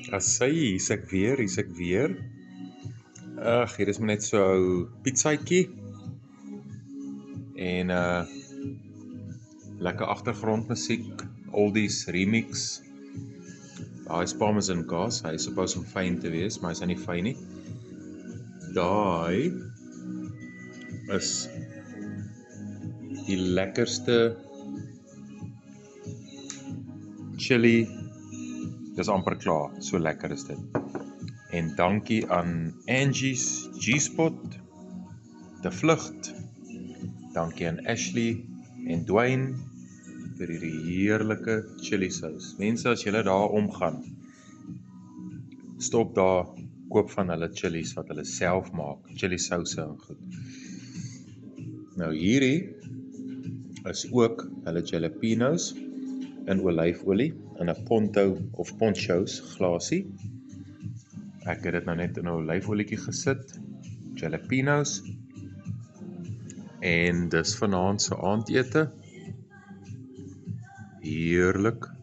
Hier's ek weer. Ag, hier is maar net so 'n ou pietsaatjie en lekker agtergrondmusiek, oldies remix. Daai is Parmesan kaas, hy is supposed om fyn te wees, maar hy's nie fyn nie. Daai is die lekkerste chili. Dis amper klaar, so lekker is dit. En dankie aan Angie's G-Spot, De Vlugt. Dankie aan Ashley en Dwayne vir hierdie heerlike chili sous. Mense, as julle daar omgaan, stop daar, koop van hulle chilies wat hulle self maak, chili souse en goed. Nou hierdie is ook hulle jalapenos in olyfolie in 'n Ponto of Ponchos glasie. Ek het dit nou net in 'n olyfolietjie gesit, jalapenos, en dis vanaand se aandete. Heerlik.